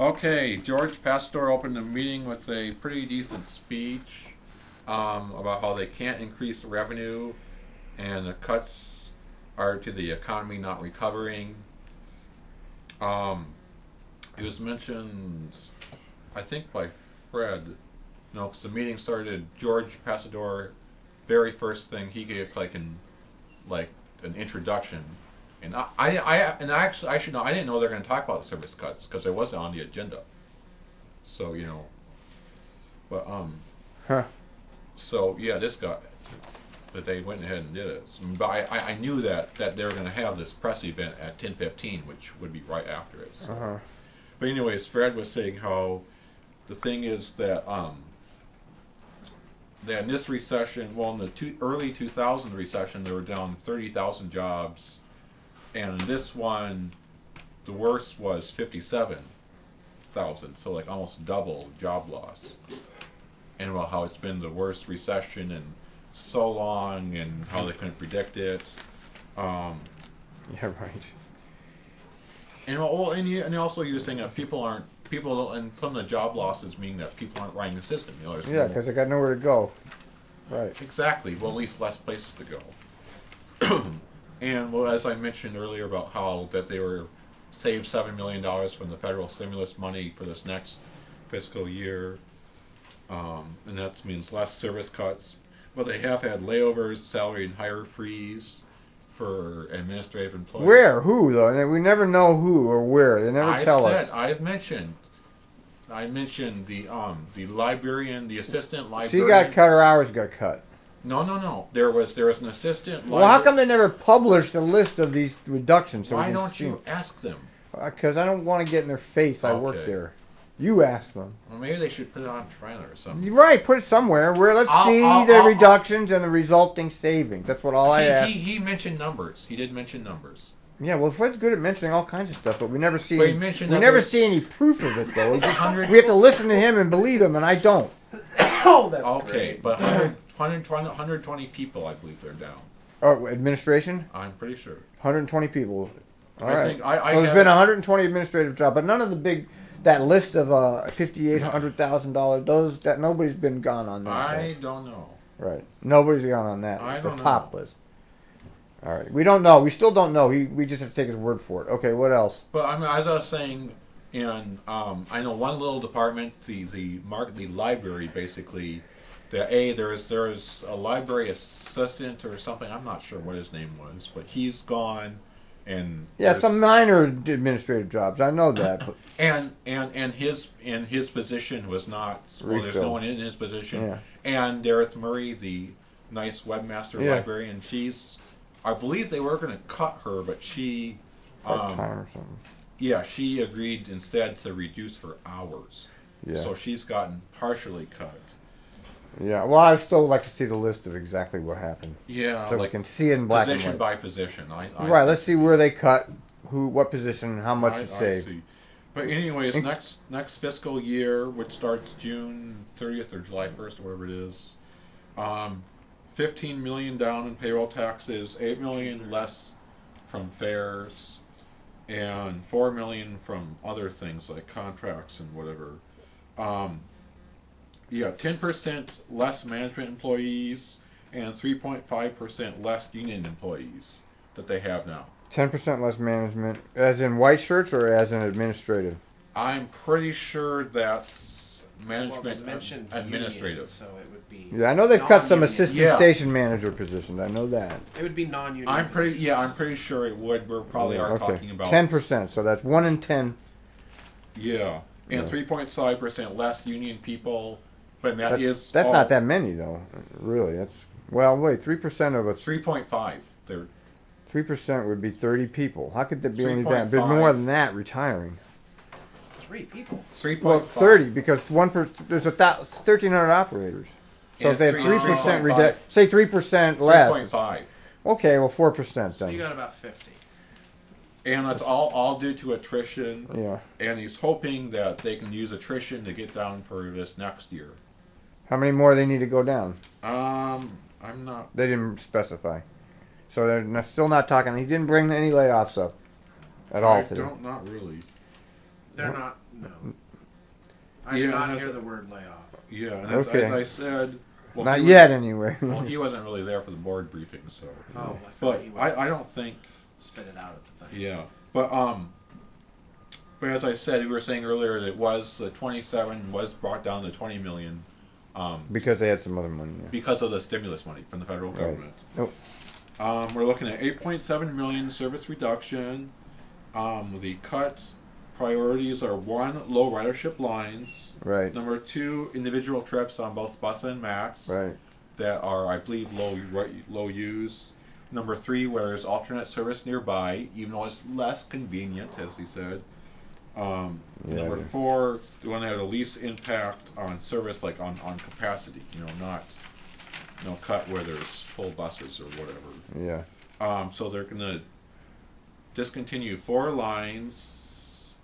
Okay, George Pastor opened the meeting with a pretty decent speech about how they can't increase revenue and the cuts are to the economy not recovering. Um, it was mentioned, I think, by Fred. No, because the meeting started. George Pastor, very first thing he gave like an introduction, and I should know. I didn't know they're going to talk about service cuts because it wasn't on the agenda. So but Huh. so yeah, this guy that they went ahead and did it. But I knew that they were going to have this press event at 10:15, which would be right after it. So. Uh-huh. But anyways, Fred was saying how the thing is that that in this recession, well, in the early 2000 recession, they were down 30,000 jobs, and in this one, the worst was 57,000, so like almost double job loss. And about how it's been the worst recession in so long, and how they couldn't predict it. Yeah, right. And and also he was saying that people, and some of the job losses mean that people aren't riding the system. Yeah, because they got nowhere to go. Right. Exactly. Well, at least less places to go. And well, as I mentioned earlier about how that they were saved $7 million from the federal stimulus money for this next fiscal year, and that means less service cuts. But they have had layovers, salary and hire freeze for administrative employees. Where? Who, though? We never know who or where. They never tell us. I mentioned the librarian, the assistant librarian. She got cut, her hours got cut. No. There was an assistant. Well, how come they never published a list of these reductions? So why don't you ask them? Because I don't want to get in their face. I work there. You ask them. Well, maybe they should put it on trailer or something. You're right, put it somewhere where let's see the reductions and the resulting savings. That's what I asked. He mentioned numbers. He did mention numbers. Yeah, well, Fred's good at mentioning all kinds of stuff, but we never see. But We never see any proof of it, though. We have to listen to him and believe him, and I don't. Oh, that's okay, great. But 120 people, I believe they're down. Oh, administration? I'm pretty sure. 120 people. All I right. think so there's been 120 administrative jobs, but none of the big. That list of $5,800,000, that nobody's been gone on that. I don't know. Right. Nobody's gone on that. I the don't top know. list. All right. We don't know. We still don't know. We just have to take his word for it. Okay, what else? But I mean, as I was saying, I know one little department, the library, basically. There's a library assistant or something. I'm not sure what his name was, but he's gone. And yeah, some minor administrative jobs. I know that. But and his position was not. Well, there's no one in his position. Yeah. And Dareth Murray, the nice webmaster librarian, I believe they were going to cut her, but she. Part-time or something. Yeah, she agreed instead to reduce her hours. Yeah. So she's gotten partially cut. Yeah, well, I'd still like to see the list of exactly what happened. Yeah, so we can see it in black and white. Position by position. Right, let's see where they cut, what position, and how much it saved. But anyways, next fiscal year, which starts June 30th or July 1st or whatever it is, $15 million down in payroll taxes, $8 million less from fares, and $4 million from other things like contracts and whatever. Yeah, 10% less management employees and 3.5% less union employees that they have now. 10% less management, as in white shirts or as in administrative? I'm pretty sure that's management administrative. Union, so it would be. Yeah, I know they've cut some assistant station manager positions. I know that. It would be non-union. I'm pretty sure it would. We're probably talking about 10%. So that's 1 in 10. Yeah, and 3.5% less union people. But that's not that many though, really. That's wait, 3% of a 3.5. 3% would be 30 people. How could there be only that? There's more than that retiring. 3 people. 3.5. Well, 30 because there's 1,300 operators. So if they have 3% say 3% less. 3.5. Okay, well 4% then. So you got about 50. And that's all due to attrition. Yeah. And he's hoping that they can use attrition to get down for this next year. How many more they need to go down? I'm not. They didn't specify. So they're still not talking. He didn't bring any layoffs up at all today. Not really. They're not. No. I Yeah, did not and hear that's- the word layoff. Yeah, and Okay. as I said, well, Not he was- yet, anyway. Well, he wasn't really there for the board briefing, so. Oh, I But thought he would I don't think. spit it out at the thing. Yeah, but as I said, we were saying earlier that it was the 27 was brought down to 20 million, Because they had some other money. Yeah. because of the stimulus money from the federal Right. government. Nope. We're looking at 8.7 million service reduction. The cut priorities are 1, low ridership lines. Right. Number 2, individual trips on both bus and max Right. that are, I believe, low use. Number 3, where there's alternate service nearby, even though it's less convenient, as he said. Number 4, the one that had the least impact on service, like on capacity. Not cut where there's full buses or whatever. Yeah. So they're gonna discontinue 4 lines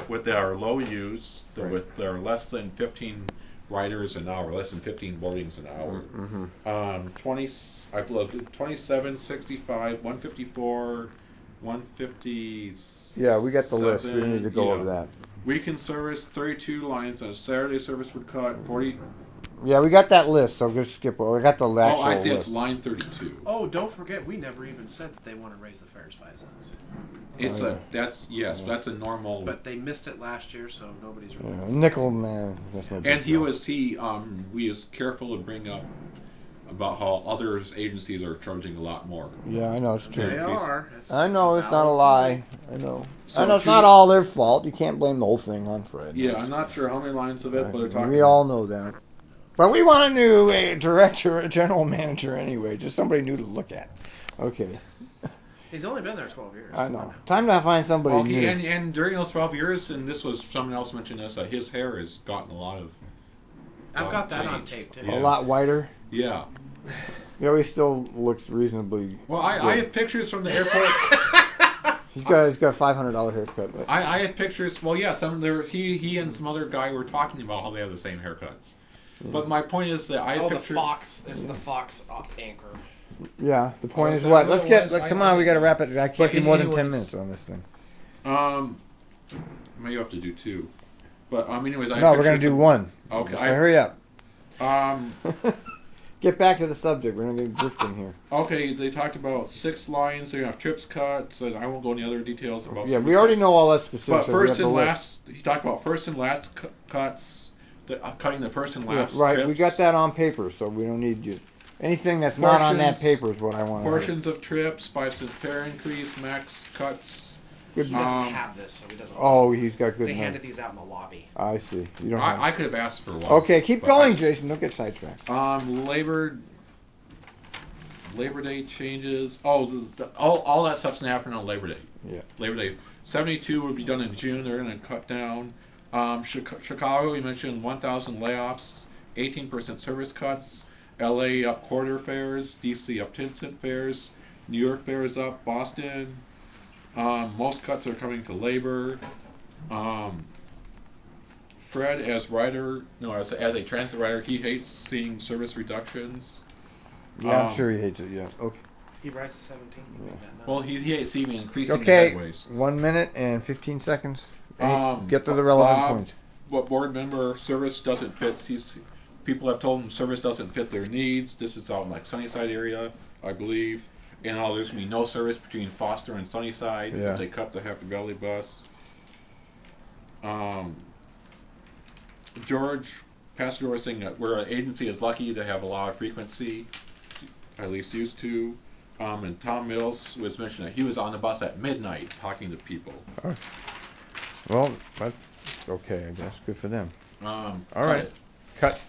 with that are low use, Right. with that are less than 15 riders an hour, less than 15 boardings an hour. Mm-hmm. 20, I believe 27, 65, 154, 150. Yeah, we got the list. We need to go over that. Weekend service, 32 lines. On Saturday service would cut 40. Yeah, we got that list, so just skip over. We got the actual Oh, I see. list. It's line 32. Oh, don't forget, we never even said that they want to raise the fares 5 cents. It's that's a normal. But they missed it last year, so nobody's really. Yeah, nickel, man. That's no big And deal. we was careful to bring up about how other agencies are charging a lot more. Yeah, I know it's true. They are. I know it's not a valid lie. point. I know. So I know it's two- not all their fault. You can't blame the whole thing on Fred. Yeah, I'm not sure how many lines of it, but they're talking. We all know that. But we want a new director, a general manager anyway. Just somebody new to look at. Okay. He's only been there 12 years. I know. Time to find somebody Well, new. and during those 12 years, and this was someone else mentioned this, his hair has gotten a lot of. I've got that on change. tape too. Yeah. A lot whiter. Yeah. He always still looks reasonably. Well, I have pictures from the airport. He's got a $500 haircut. But I have pictures. Well, yeah, some there. He and some other guy were talking about how they have the same haircuts. But my point is that I have Oh, the pictures. Fox. It's the Fox anchor. yeah, the point Oh, is is what? that Let's what it get. was? Like, I come on, we got to don't- wrap it. I can't But do more than 10 anyways- minutes on this thing. Maybe you have to do 2. But anyways, I have No, we're gonna pictures do of- one. Okay, So I- hurry up. Um. Get back to the subject. We're gonna get drifting here. Okay, they talked about 6 lines. They're gonna have trips cuts, and I won't go into other details about. Yeah, service we already cuts. know all that specifics. But so we first got and the list. last, he talked about first and last cuts. Cutting the first and Yeah, last. right, trips. we got that on paper, so we don't need you. Anything that's not on that Portions- paper is what I want. Portions of trips, 5-cent fare increase, max cuts. Good. He doesn't Um, have this, so he doesn't. Oh, he's got good. They money. handed these out in the lobby. I see. You don't. Have... I could have asked for one. Okay, keep but going, Jason. Don't get sidetracked. Labor Day changes. Oh, all that stuff's gonna happen on Labor Day. Yeah. Labor Day. 72 would be done in June. They're gonna cut down. Chicago, you mentioned 1,000 layoffs, 18% service cuts. LA up quarter fares. DC up 10-cent fares. New York fares up. Boston. Most cuts are coming to labor. Fred, as a transit rider, he hates seeing service reductions. Yeah, I'm sure he hates it. Yeah. Okay. He rides to 17. Yeah. Well, he hates seeing increasing Okay. headways. 1 minute and 15 seconds. Get to the Bob, relevant points. What board member service doesn't fit? People have told him service doesn't fit their needs. This is out in like Sunnyside area, I believe. And there's gonna be no service between Foster and Sunnyside. Yeah. If they cut the Happy Valley bus. George Pastor was saying that we're an agency is lucky to have a lot of frequency, at least used to. And Tom Mills was mentioning that he was on the bus at midnight talking to people. Well, that's okay. I guess good for them. All right. Cut.